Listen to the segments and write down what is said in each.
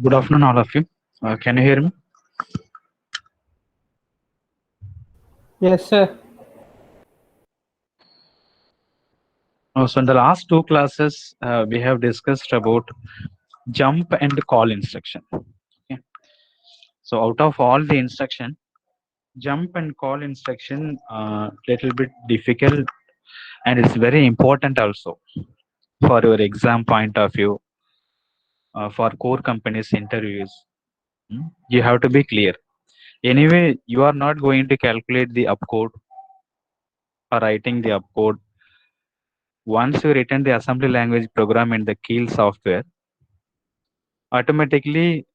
Good afternoon, all of you. Can you hear me? Yes, sir. So in the last two classes, we have discussed about jump and call instruction. Okay. So out of all the instruction, jump and call instruction little bit difficult, and it's very important also for your exam point of view, for core companies interviews. You have to be clear. Anyway, you are not going to calculate the upcode or writing the upcode. Once you written the assembly language program in the Keel software, automatically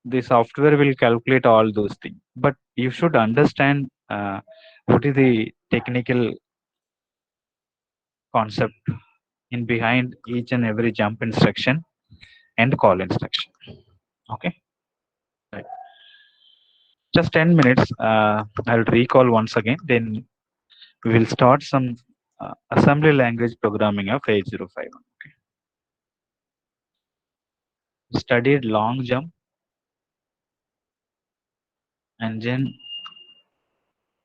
the software will calculate all those things. But you should understand what is the technical concept in behind each and every jump instruction and call instruction. Okay. Right. Just 10 minutes. I'll recall once again. Then we will start some assembly language programming of 8051. Okay. Studied long jump and then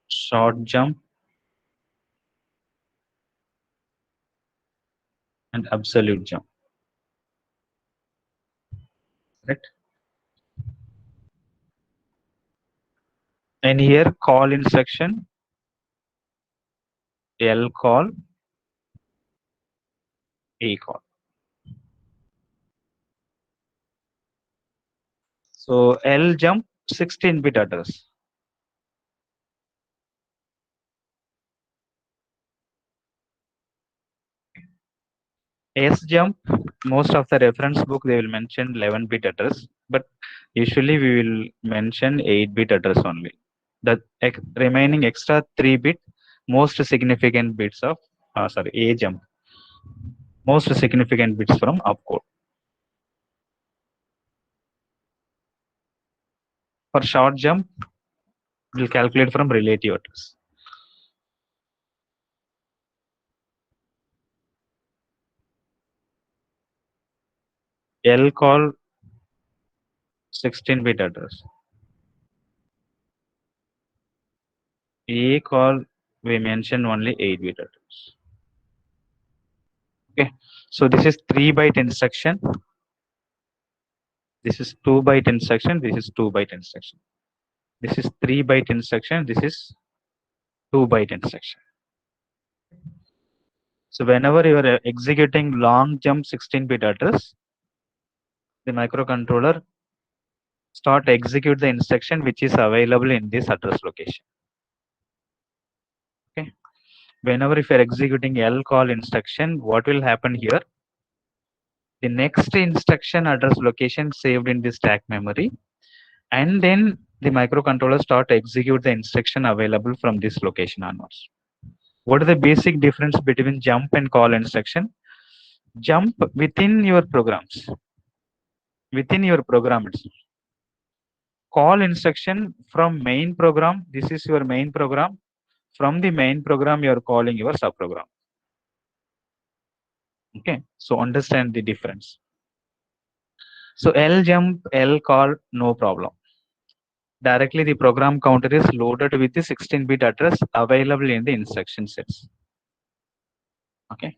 short jump and absolute jump. Right. And here call instruction L call, A call. So L jump 16-bit address. S jump, most of the reference book they will mention 11-bit address, but usually we will mention 8-bit address only. The remaining extra 3-bit most significant bits of A jump, most significant bits from opcode. For short jump, we'll calculate from relative address. L call 16-bit address. A call we mention only 8-bit address. Okay, so this is 3-byte instruction. This is 2-byte instruction. This is 2-byte instruction. This is 3-byte instruction. This is 2-byte instruction. So whenever you are executing long jump 16-bit address, the microcontroller start execute the instruction which is available in this address location. Okay. Whenever if you are executing L call instruction, what will happen here? The next instruction address location saved in the stack memory, and then the microcontroller start execute the instruction available from this location onwards. What is the basic difference between jump and call instruction? Jump within your programs, within your program itself. Call instruction from main program. This is your main program. From the main program, you are calling your subprogram. Okay, so understand the difference. So L jump, L call, no problem. Directly the program counter is loaded with the 16-bit address available in the instruction sets. Okay.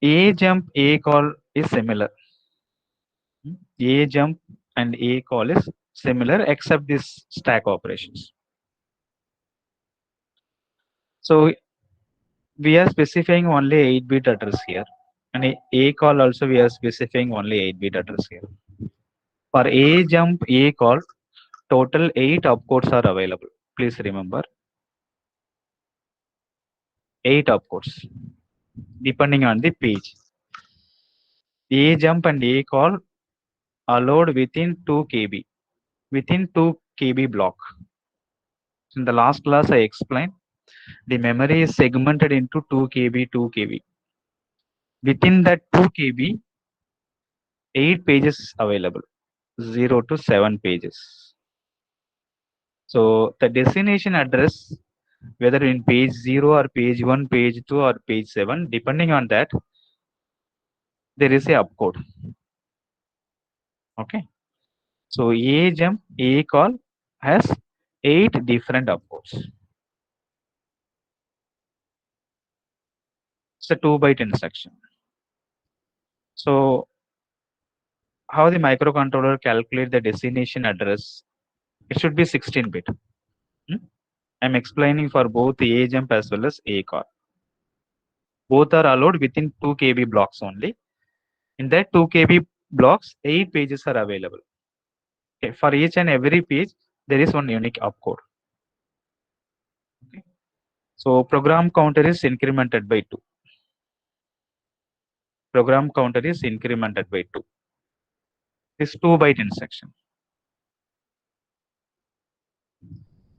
A jump, A call is similar. A jump and A call is similar except this stack operations. So we are specifying only 8-bit address here, and A call also we are specifying only 8-bit address here. For A jump, A call, total 8 opcodes are available. Please remember, 8 opcodes depending on the page. A jump and A call allowed within 2 KB, within 2 KB block. In the last class I explained the memory is segmented into 2 KB, 2 KB. Within that 2 KB, 8 pages available, 0 to 7 pages. So the destination address, whether in page 0 or page 1, page 2 or page 7, depending on that, there is a opcode. Okay. So A jump, A call has 8 different opcodes. It's a 2-byte instruction. So how the microcontroller calculate the destination address? It should be 16-bit. I'm explaining for both A jump as well as A call. Both are allowed within 2 KB blocks only. In that 2 KB blocks, 8 pages are available. Okay. For each and every page, there is one unique opcode. Okay. So program counter is incremented by 2. Program counter is incremented by 2. This 2-byte instruction.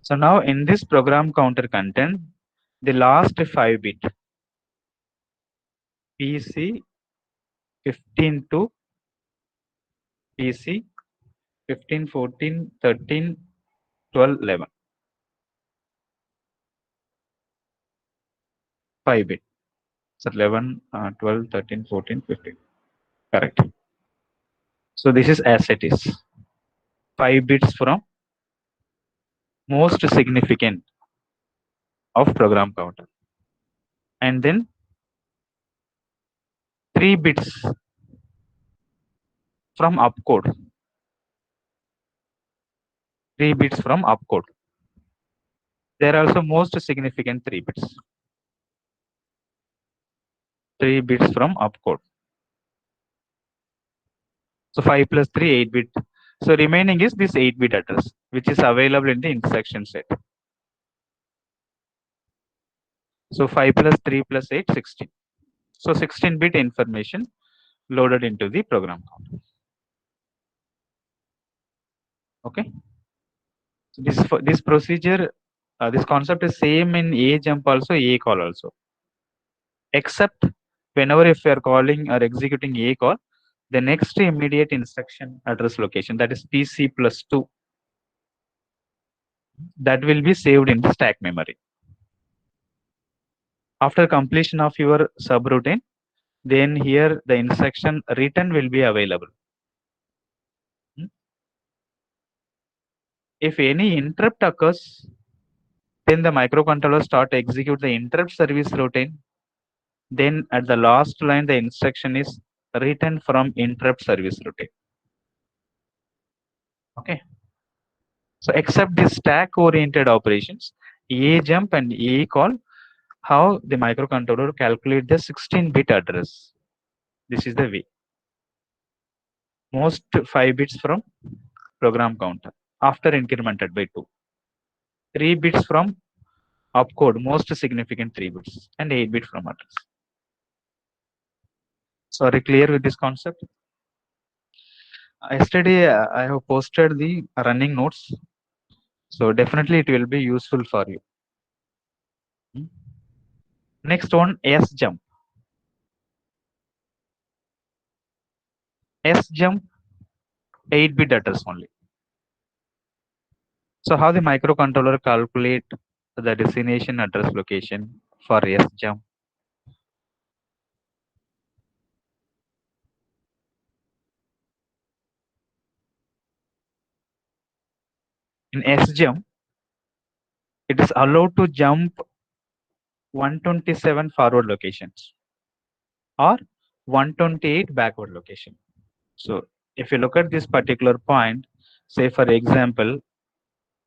So now in this program counter content, the last 5-bit PC 15 to PC 15, 14, 13, 12, 11. 5-bit. So 11, 12, 13, 14, 15. Correct. So this is as it is. 5 bits from most significant of program counter. And then 3 bits from opcode. 3 bits from opcode. There are also most significant 3 bits. 3 bits from opcode. So 5 plus 3, 8-bit. So remaining is this 8-bit address, which is available in the instruction set. So 5 plus 3 plus 8, 16. So 16-bit information loaded into the program counter. Okay. So this procedure, this concept is same in A jump also, A call also. Except whenever if you are calling or executing A call, the next immediate instruction address location, that is PC plus 2, that will be saved in the stack memory. After completion of your subroutine, then here the instruction return will be available. If any interrupt occurs, then the microcontroller start to execute the interrupt service routine. Then at the last line, the instruction is written from interrupt service routine. Okay. So except the stack oriented operations, A jump and A call, how the microcontroller calculate the 16-bit address. This is the way. Most 5 bits from program counter after incremented by 2. 3 bits from opcode, most significant 3 bits, and 8 bit from address. Sorry, clear with this concept? Yesterday I have posted the running notes, so definitely it will be useful for you. Next one, S jump. S jump 8-bit address only. So how the microcontroller calculate the destination address location for S jump? In S jump, it is allowed to jump 127 forward locations or 128 backward location. So if you look at this particular point, say for example,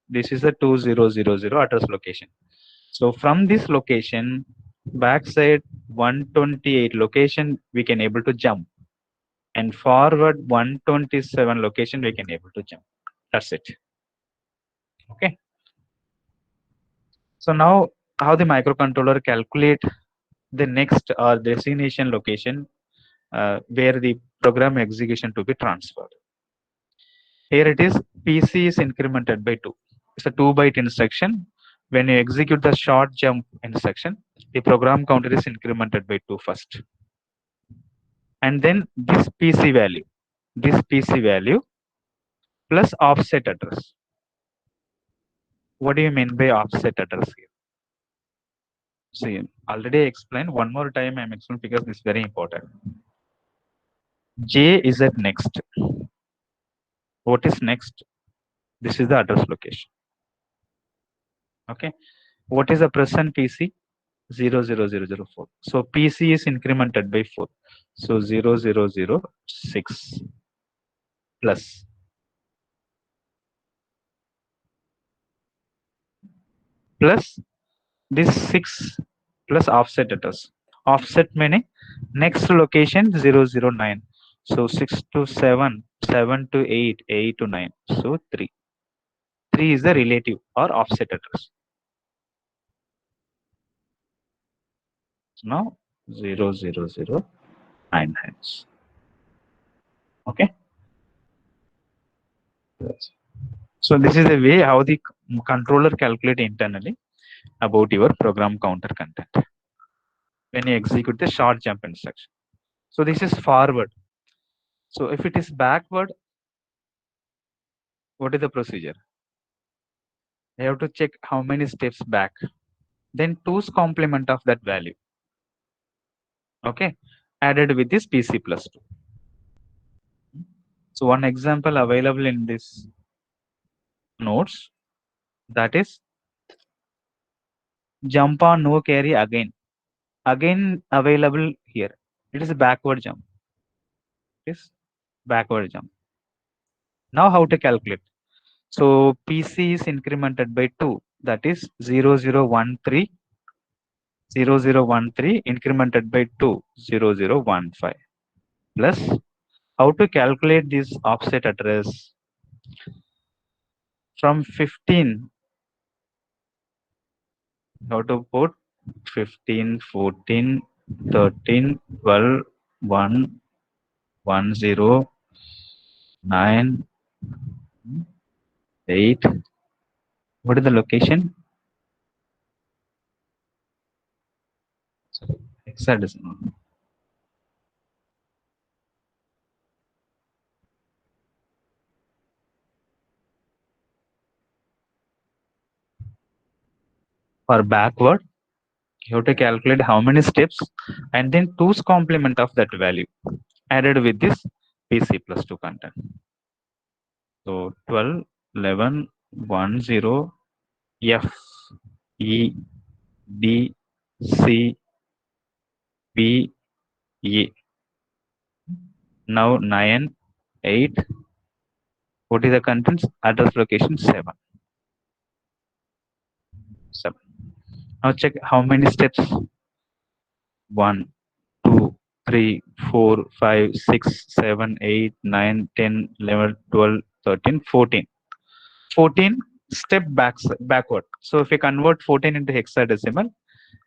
this is a 2000 address location. So from this location, backside 128 location, we can able to jump, and forward 127 location we can able to jump. That's it. Okay. So now how the microcontroller calculate the next or destination location where the program execution to be transferred. Here it is, PC is incremented by 2. It's a 2-byte instruction. When you execute the short jump instruction, the program counter is incremented by 2 first. And then this PC value plus offset address. What do you mean by offset address here? See, already explained. One more time I'm explaining because this is very important. J is at next. What is next? This is the address location. Okay. What is the present PC? 00004. So PC is incremented by 4. So 0006 plus this 6 plus offset address. Offset meaning next location 009. So 6 to 7, 7 to 8, 8 to 9. So 3. 3 is the relative or offset address. Now 00099. Okay. So this is the way how the controller calculate internally about your program counter content when you execute the short jump instruction. So this is forward. So if it is backward, what is the procedure? You have to check how many steps back. Then 2's complement of that value. Okay, added with this PC plus 2. So one example available in this notes, that is jump on no carry again. Again available here. It is a backward jump. It is backward jump. Now how to calculate? So PC is incremented by 2. That is 0013 incremented by 2 0015 plus how to calculate this offset address from 15. How to put 15, 14, 13, 12, 1, 1, 0, 9, 8. What is the location? Sorry, hexadecimal. For backward, you have to calculate how many steps and then 2's complement of that value added with this PC plus 2 content. So 12, 11, 1, 0, F, E, D, C, B, E. Now 9, 8. What is the contents? Address location 7. 7. Now check how many steps. 1, 2, 3, 4, 5, 6, 7, 8, 9, 10, 11, 12, 13, 14. 14 step backward. So if you convert 14 into hexadecimal,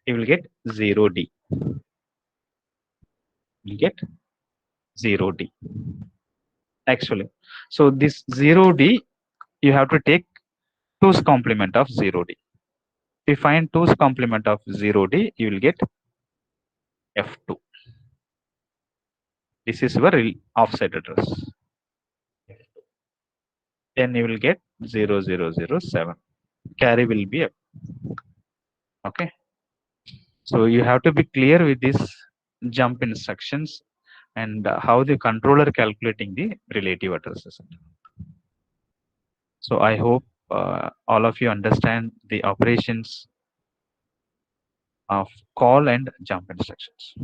you will get 0D. You get 0D. Actually, so this 0D, you have to take 2's complement of 0D. If you find 2's complement of 0D, you will get F2. This is your offset address. Then you will get 0007. Carry will be up. Okay. So you have to be clear with this jump instructions and how the controller calculating the relative addresses. So I hope all of you understand the operations of call and jump instructions.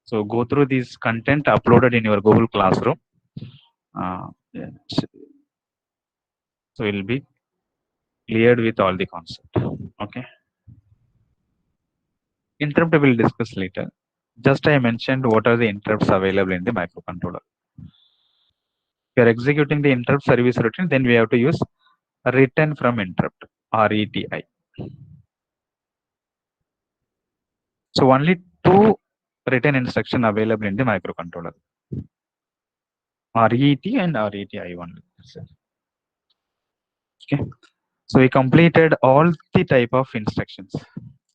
So go through this content uploaded in your Google Classroom. Yeah. So it will be cleared with all the concept. Okay. Interrupt we will discuss later. Just I mentioned what are the interrupts available in the microcontroller. If you are executing the interrupt service routine, then we have to use return from interrupt, RETI. So only two return instruction available in the microcontroller, RET and RETI only. Okay. So we completed all the type of instructions,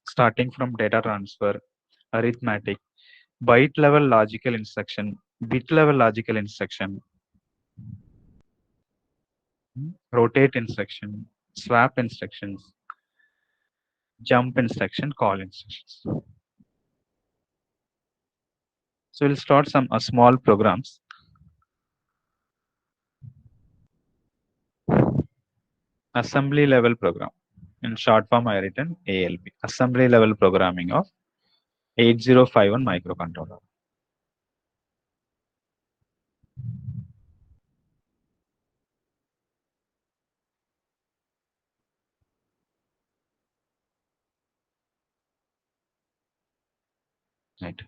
starting from data transfer, arithmetic, byte level logical instruction, bit level logical instruction, rotate instruction, swap instructions, jump instruction, call instructions. So we'll start some small programs. assembly level program. In short form, I written ALP, assembly level programming of 8051 microcontroller. Right.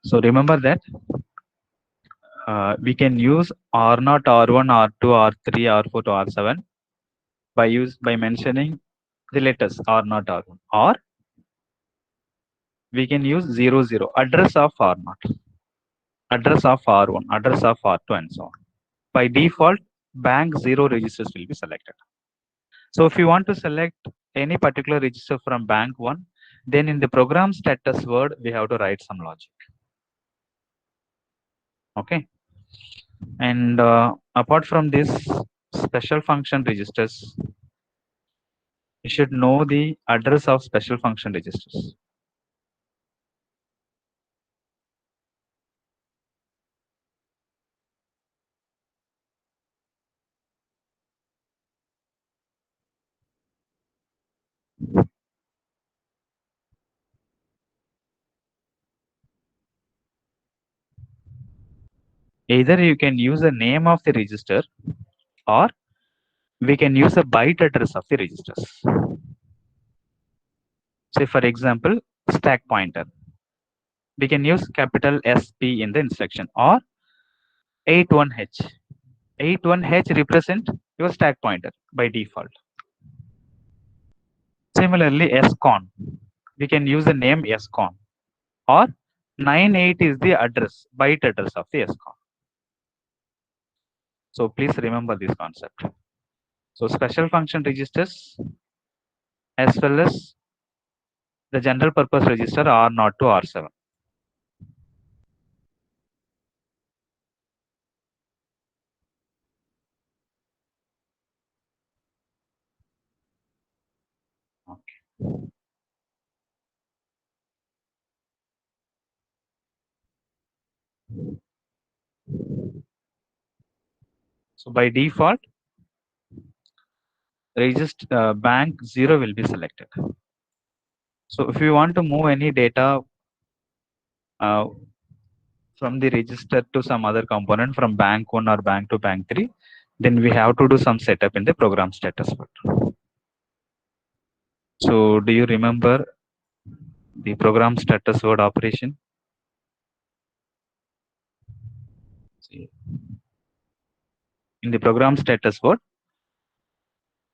So remember that we can use R0, R1, R2, R3, R4 to R7 by mentioning the letters R0, R1, or we can use 00, address of R0, address of R1, address of R2, and so on. By default, bank 0 registers will be selected. So if you want to select any particular register from bank 1, then in the program status word, we have to write some logic. Okay. And apart from this, special function registers, you should know the address of special function registers. Either you can use the name of the register, or we can use the byte address of the registers. Say for example, stack pointer. We can use capital SP in the instruction, or 81H. 81H represent your stack pointer by default. Similarly, SCON. We can use the name SCON, or 98 is the address, byte address of the SCON. So please remember this concept. So special function registers as well as the general purpose register R0 to R7. Okay. So by default, register bank 0 will be selected. So if you want to move any data from the register to some other component from bank 1 or bank to bank 3, then we have to do some setup in the program status word. So do you remember the program status word operation? In the program status word,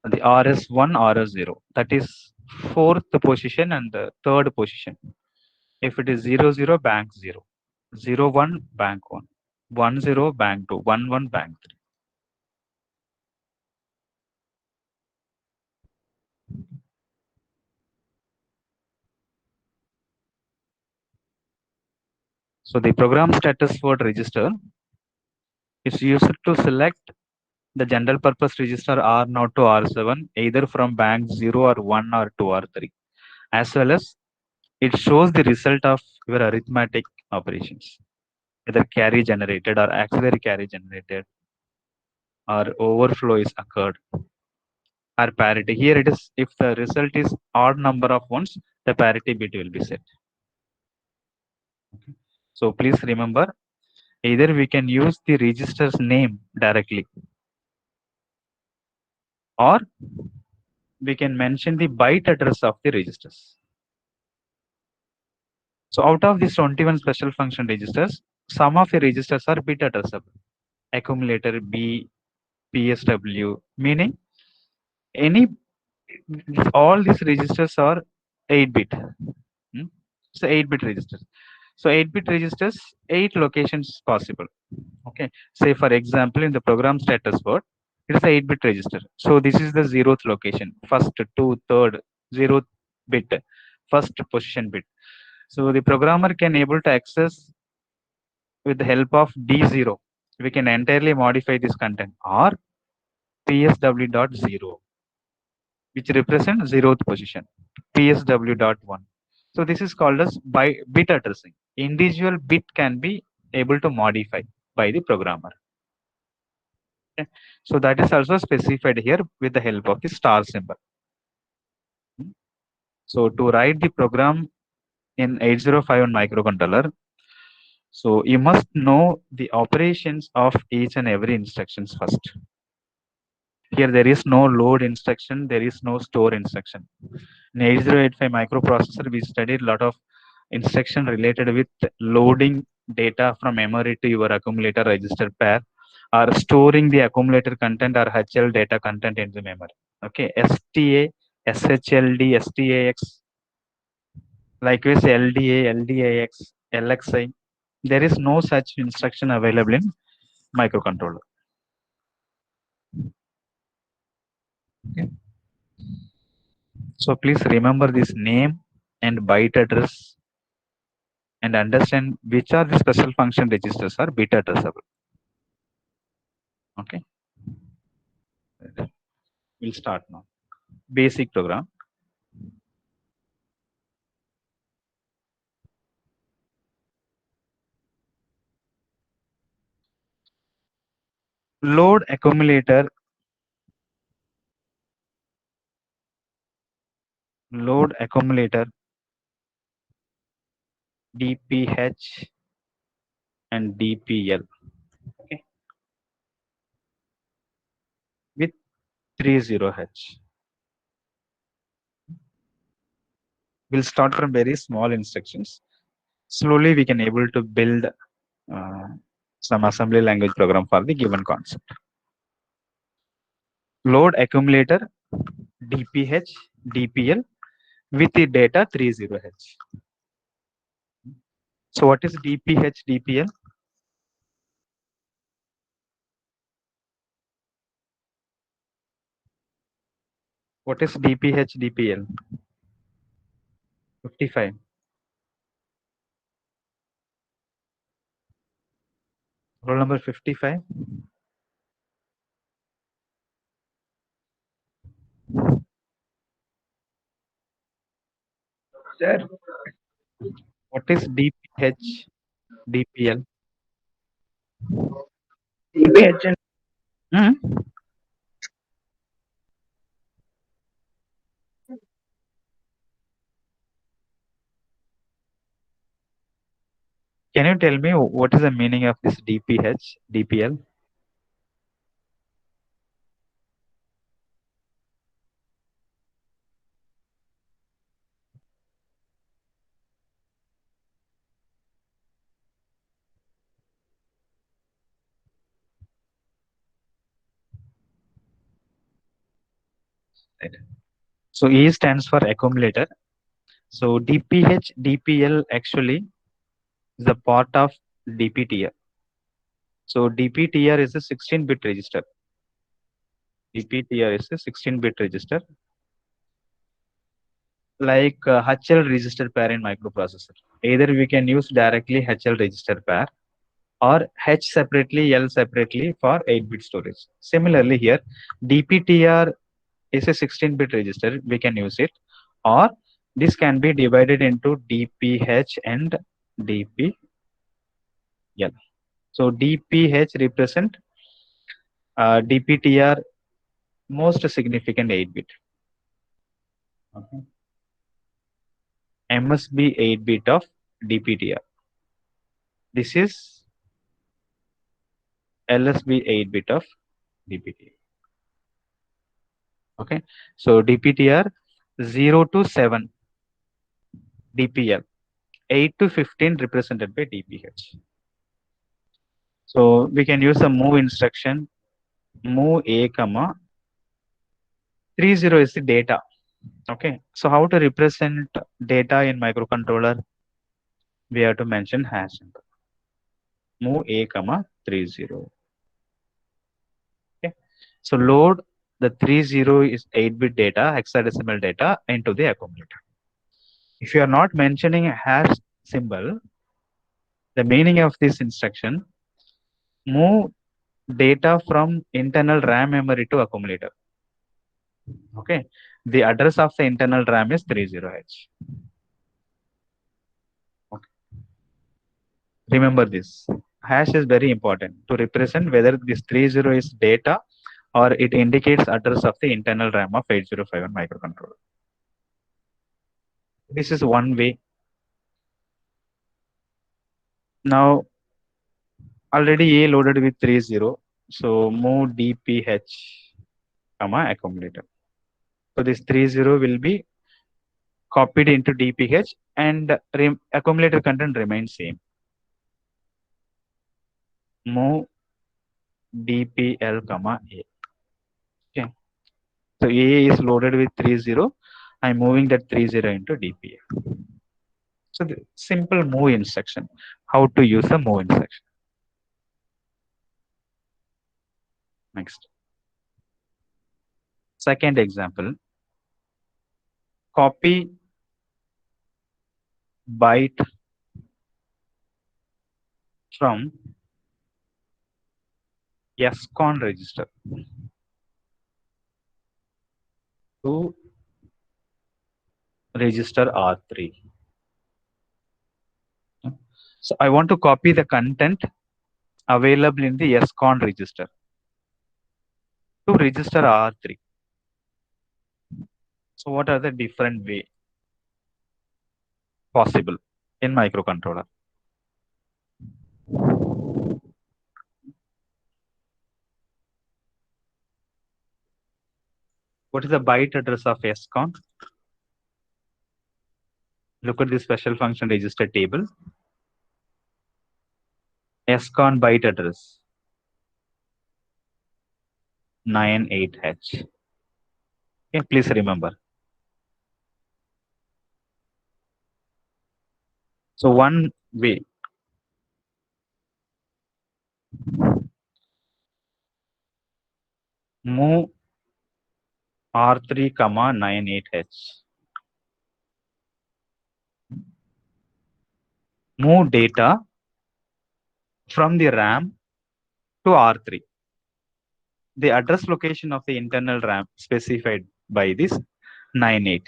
the RS1, RS0, that is fourth position and the third position. If it is 00, bank 0, 01, bank 1, 10, bank 2, 11, bank 3. So the program status word register is used to select the general purpose register R0 to R7 either from bank 0 or 1 or 2 or 3, as well as it shows the result of your arithmetic operations, whether carry generated or auxiliary carry generated or overflow is occurred or parity. Here it is, if the result is odd number of ones, the parity bit will be set. Okay. So please remember, either we can use the register's name directly, or we can mention the byte address of the registers. So out of these 21 special function registers, some of the registers are bit addressable. Accumulator B, PSW, meaning any all these registers are 8-bit. So 8-bit registers. So 8-bit registers, 8 locations possible. Okay. Say for example, in the program status word, it is a 8-bit register. So this is the 0th location, first, 2, third, 0th bit, first position bit. So the programmer can able to access with the help of D0. We can entirely modify this content, or PSW.0, which represents 0th position, PSW.1. So this is called as by bit addressing. Individual bit can be able to modify by the programmer. Okay. So that is also specified here with the help of the star symbol. So to write the program in 8051 microcontroller, so you must know the operations of each and every instructions first. Here there is no load instruction, there is no store instruction. In 8085 microprocessor, we studied a lot of instruction related with loading data from memory to your accumulator register pair, or storing the accumulator content or HL data content in the memory. Okay, STA, SHLD, STAX, likewise LDA, LDAX, LXI. There is no such instruction available in microcontroller. Okay. So please remember this name and byte address and understand which are the special function registers are bit addressable. Okay. We'll start now. Basic program. Load accumulator. Load accumulator DPH and DPL. Okay. With 30H. We'll start from very small instructions. Slowly we can able to build some assembly language program for the given concept. Load accumulator DPH, DPL with the data 30H. So what is DPH, DPL? What is DPH, DPL? 55. Roll number 55. Sir, What is DPH, DPL? DPH and Hmm? Can you tell me what is the meaning of this DPH, DPL? Right. So E stands for accumulator. So DPH, DPL actually is a part of DPTR. So DPTR is a 16-bit register. DPTR is a 16-bit register, like HL register pair in microprocessor. Either we can use directly HL register pair or H separately, L separately for 8-bit storage. Similarly here, DPTR is a 16-bit register, we can use it, or this can be divided into DPH and DPL. So DPH represent DPTR most significant 8-bit. Okay. MSB 8-bit of DPTR. This is LSB 8-bit of DPTR. Okay. So DPTR 0 to 7 DPL, 8 to 15 represented by DPH. So we can use the move instruction, move A comma 30 is the data. Okay. So how to represent data in microcontroller? We have to mention hash symbol. Move A comma 30. Okay. So load the 30 is 8-bit data, hexadecimal data into the accumulator. If you are not mentioning a hash symbol, the meaning of this instruction, move data from internal RAM memory to accumulator. Okay. The address of the internal RAM is 30H. Remember this. Hash is very important to represent whether this 30 is data or it indicates address of the internal RAM of 8051 microcontroller. This is one way. Now already A loaded with 30, so move DPH comma accumulator. So this 30 will be copied into DPH and accumulator content remains same. Move DPL comma A. Okay. So A is loaded with 30. I'm moving that 30 into DPL. So the simple move instruction. How to use the move instruction. Next. Second example. Copy byte from SCON register to register R3. So I want to copy the content available in the SCON register to register R3. So what are the different way possible in microcontroller? What is the byte address of SCON? Look at the special function register table. SCON byte address 98H. Okay, please remember. So one way, move R3 comma 98H. Move data from the RAM to R3. The address location of the internal RAM specified by this 98.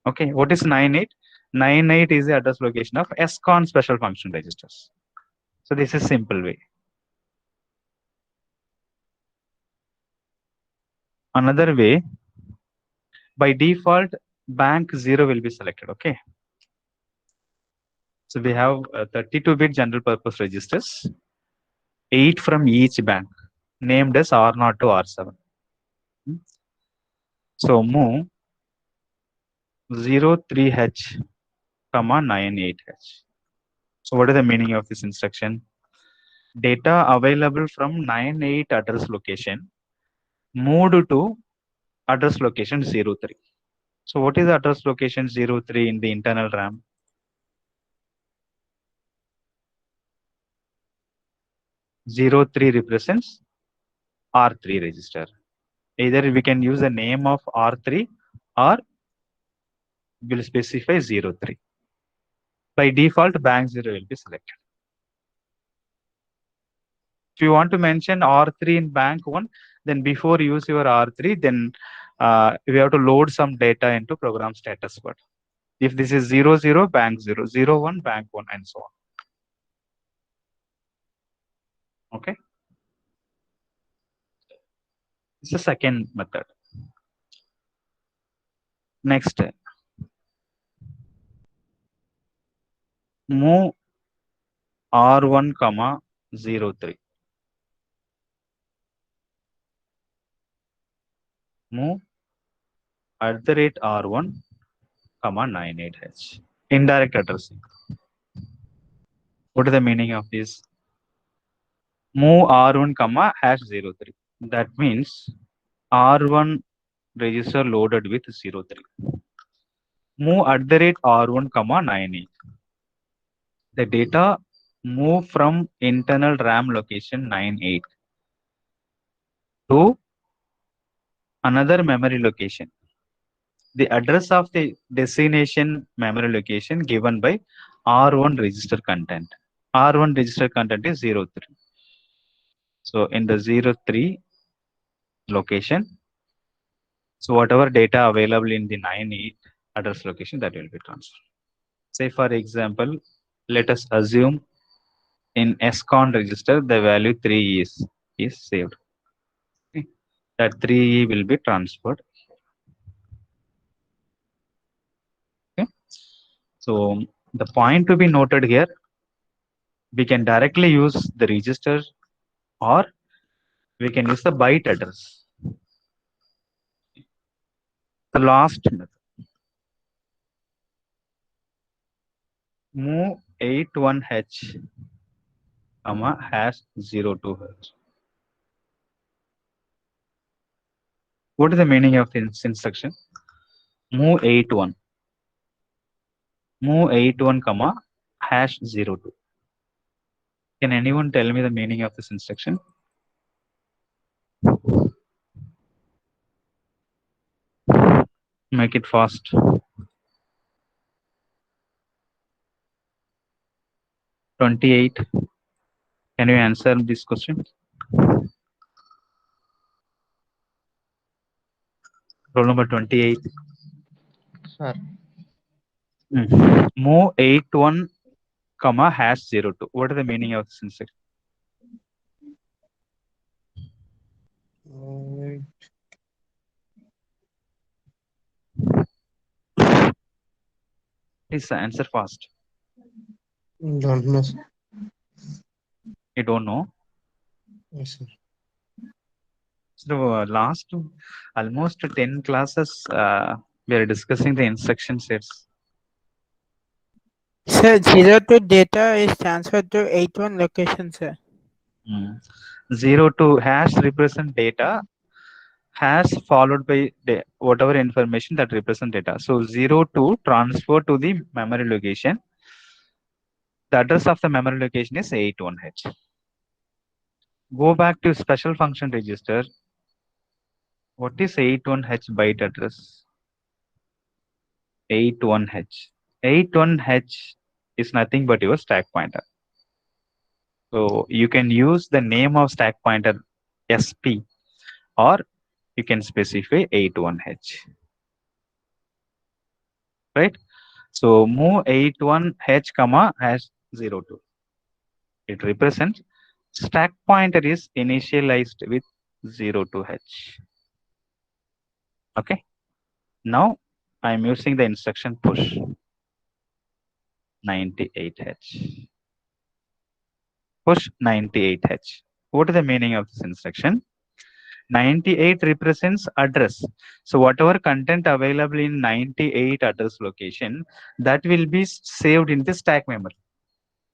Okay, what is 98? 98 is the address location of SCON special function registers. So this is simple way. Another way, by default, bank 0 will be selected. Okay. So we have 32-bit general purpose registers, 8 from each bank, named as R0 to R7. So move 03H comma 98H. So what is the meaning of this instruction? Data available from 98 address location moved to address location 03. So what is the address location 03 in the internal RAM? 03 represents R3 register. Either we can use the name of R3 or will specify 03. By default, bank 0 will be selected. If you want to mention R3 in bank 1, then before you use your R3, then we have to load some data into program status word. If this is 00, bank 0, 01, bank 1, and so on. Okay. It's the second method. Next, move R1 comma 03. Move @R1 comma 98H. Indirect addressing. What is the meaning of this? Move R1 comma #03. That means R1 register loaded with 03. Move @R1 comma 98. The data move from internal RAM location 98 to another memory location. The address of the destination memory location given by R1 register content. R1 register content is 03. So in the 03 location, so whatever data available in the 98 address location, that will be transferred. Say for example, let us assume in SCON register the value 3 is saved. Okay. That 3E will be transferred. Okay. So the point to be noted here, we can directly use the register or we can use the byte address. The last method, move 81H comma hash 02H. What is the meaning of this instruction? Move 81. Move 81 comma hash 02. Can anyone tell me the meaning of this instruction? Make it fast. 28. Can you answer this question? Roll number 28. Sir. Move 81 comma hash 02. What is the meaning of this instruction? Please answer fast. Don't know, sir. You don't know. Yes, sir. So last almost 10 classes we are discussing the instruction sets. Sir, 02 data is transferred to 81 location, sir. 02 hash represent data, hash followed by whatever information that represent data. So 02 transfer to the memory location. The address of the memory location is 81H. Go back to special function register. What is 81H byte address? 81H. 81H is nothing but your stack pointer. So you can use the name of stack pointer SP or you can specify 81H. Right? So move 81H comma hash 02. It represents stack pointer is initialized with 02H. Okay. Now I am using the instruction push 98H. Push 98H. What is the meaning of this instruction? 98 represents address. So whatever content available in 98 address location, that will be saved in the stack memory.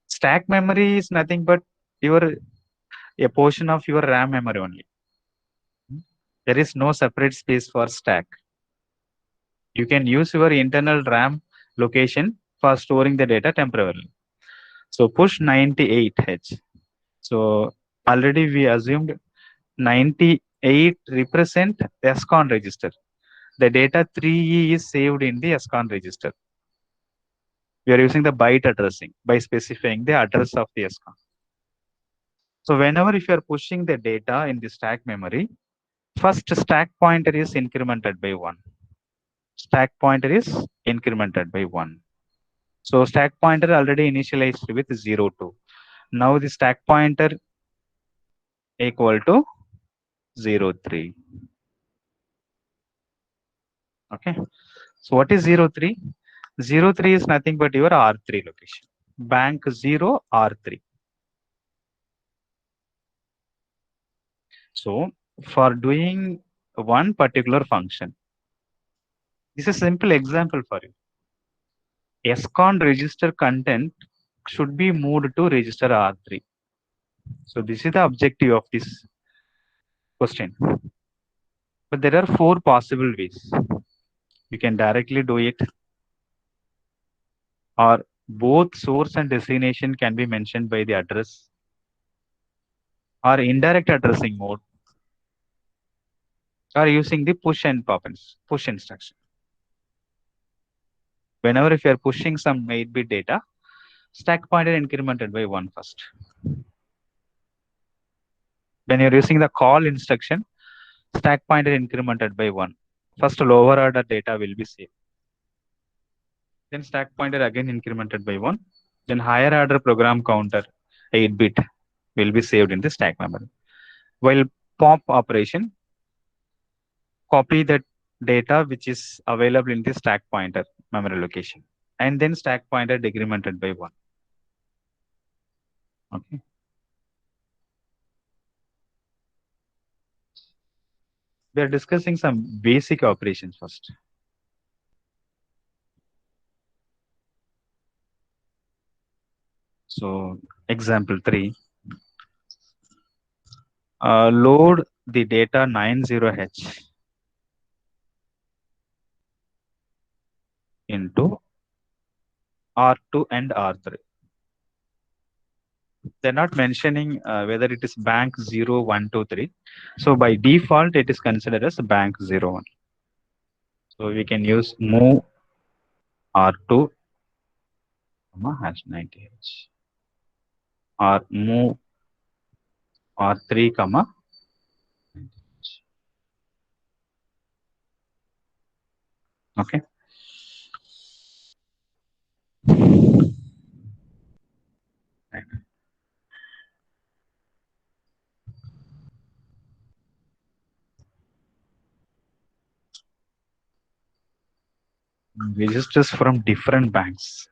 Stack memory is nothing but a portion of your RAM memory only. There is no separate space for stack. You can use your internal RAM location for storing the data temporarily. So push 98H. So already we assumed 98 represent SCON register. The data 3E is saved in the SCON register. We are using the byte addressing by specifying the address of the SCON. So whenever if you are pushing the data in the stack memory, first stack pointer is incremented by 1. Stack pointer is incremented by 1. So stack pointer already initialized with 02. Now the stack pointer equal to 03. Okay. So what is 03? 03 is nothing but your R3 location. Bank 0 R3. So for doing one particular function, this is a simple example for you. SCON register content should be moved to register R3. So this is the objective of this question. But there are 4 possible ways. You can directly do it, or both source and destination can be mentioned by the address, or indirect addressing mode, or using the push and pop push instruction. Whenever if you are pushing some 8-bit data, stack pointer incremented by 1 first. When you're using the call instruction, stack pointer incremented by 1. First lower order data will be saved. Then stack pointer again incremented by 1. Then higher order program counter 8-bit will be saved in the stack memory. While pop operation, copy that data which is available in the stack pointer memory location, and then stack pointer decremented by 1. Okay. We are discussing some basic operations first. So example 3, load the data 90H into R2 and R3. They're not mentioning whether it is bank 0, 1, 2, 3. So by default, it is considered as bank 0, 1. So we can use move R2, hash 90H, or move R3, 90H. Okay. Registers from different banks.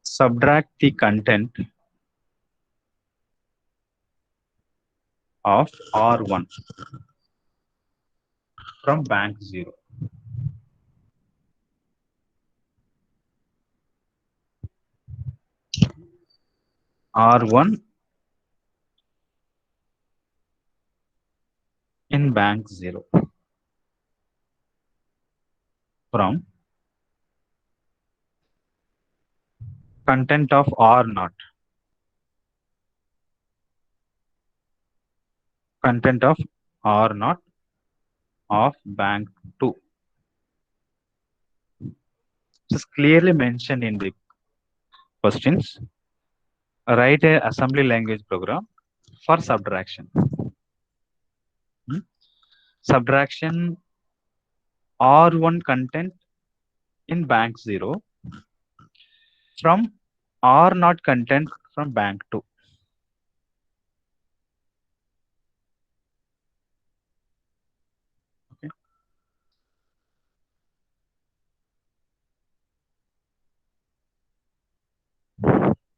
Subtract the content of R1 from bank 0. R1 in bank 0 from content of R0. Content of R0 of bank 2. Just clearly mentioned in the questions. Write a assembly language program for subtraction. Subtraction R1 content in bank 0 from R0 content from bank 2. Okay.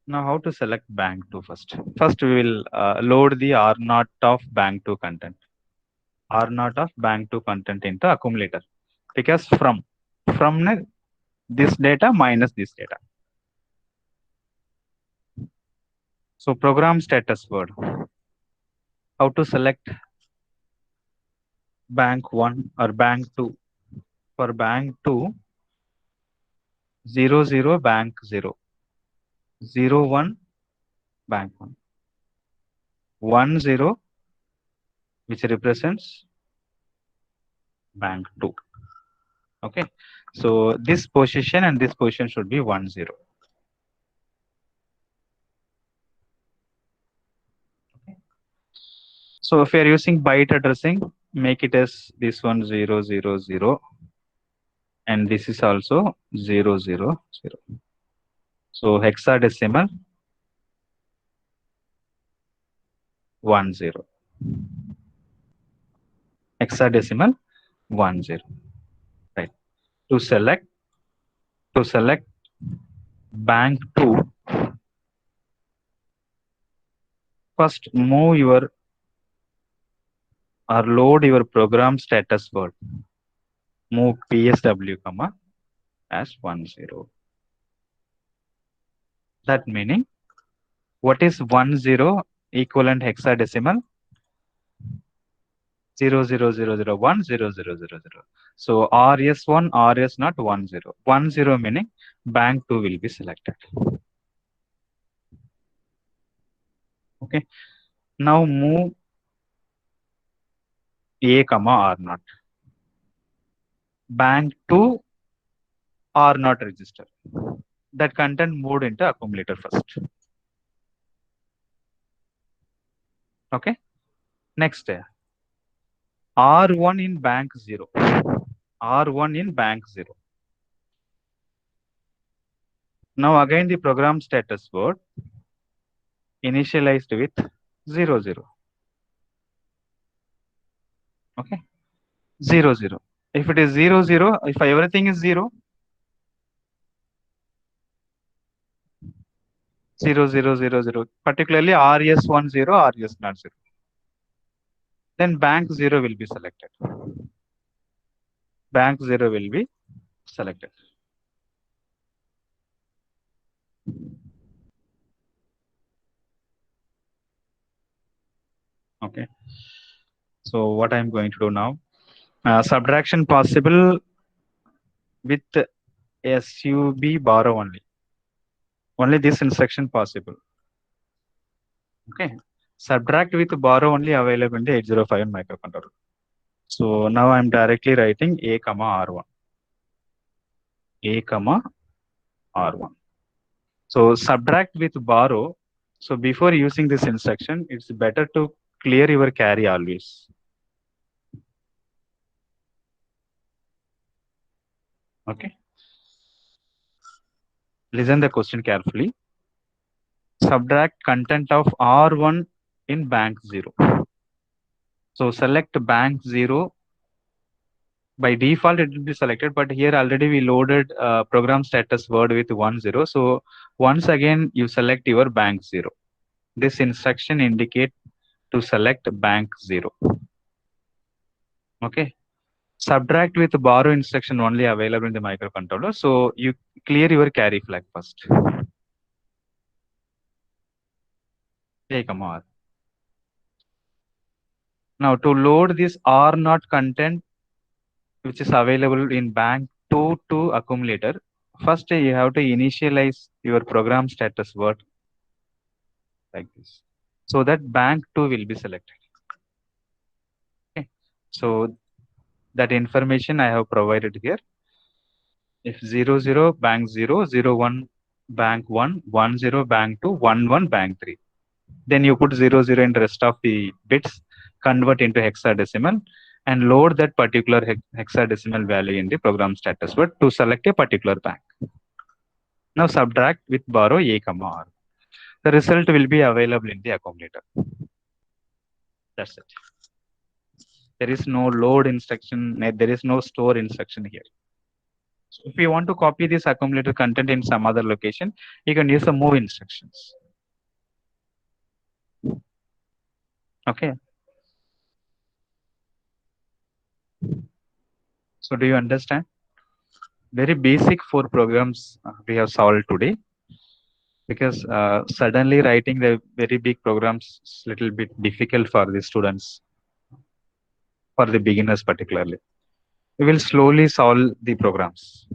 Now how to select bank 2 first? First we will load the R0 of bank 2 content. R0 of bank 2 content into accumulator. Because from this data minus this data. So program status word. How to select bank 1 or bank 2? For bank 2, 0, 0, bank 0. 0, 1, bank 1. 1, 0, which represents bank 2. Okay. So this position and this position should be 1, 0. Okay. So if you are using byte addressing, make it as this one 0, 0, 0. And this is also 0, 0, 0. So hexadecimal 1, 0. Hexadecimal 1, 0. Right. To select bank 2, first move your or load your program status word. Move PSW as 1, 0. That meaning, what is 1, 0 equivalent hexadecimal? 0, 0, 0, 0, 1, 0, 0, 0, 0. So RS1, RS not 1, 0. 1, 0 meaning bank 2 will be selected. Okay. Now move A, R0. Bank 2 R0 register. That content moved into accumulator first. Okay. Next, R1 in bank 0. R1 in bank 0. Now again the program status word initialized with 0, 0. Okay, 0, 0. If it is 0, 0, if everything is 0, 0, 0, 0, 0, particularly RS1, 0, RS not 0. Then bank 0 will be selected. Bank 0 will be selected. Okay. So what I'm going to do now, subtraction possible with SUB borrow only. Only this instruction possible. Okay. Subtract with borrow only available in the 8051 microcontroller. So now I'm directly writing A comma R1. A comma R1. So subtract with borrow. So before using this instruction, it's better to clear your carry always. Okay. Listen the question carefully. Subtract content of R1 in bank 0. So select bank 0. By default, it will be selected, but here already we loaded program status word with 1, 0. So once again, you select your bank 0. This instruction indicate to select bank 0. Okay. Subtract with borrow instruction only available in the microcontroller. So you clear your carry flag first. A comma R. Now to load this R0 content, which is available in bank 2 to accumulator, first you have to initialize your program status word like this, so that bank 2 will be selected. Okay. So that information I have provided here. If 0, 0, bank 0, 0, 1, bank 1, 1, 0, bank 2, 1, 1, bank 3. Then you put 0, 0 in the rest of the bits, convert into hexadecimal, and load that particular hexadecimal value in the program status word to select a particular bank. Now subtract with borrow A comma R. The result will be available in the accumulator. That's it. There is no load instruction, there is no store instruction here. So if you want to copy this accumulator content in some other location, you can use the move instructions. Okay. So do you understand? Very basic 4 programs we have solved today, because suddenly writing the very big programs is little bit difficult for the students, for the beginners particularly. We will slowly solve the programs.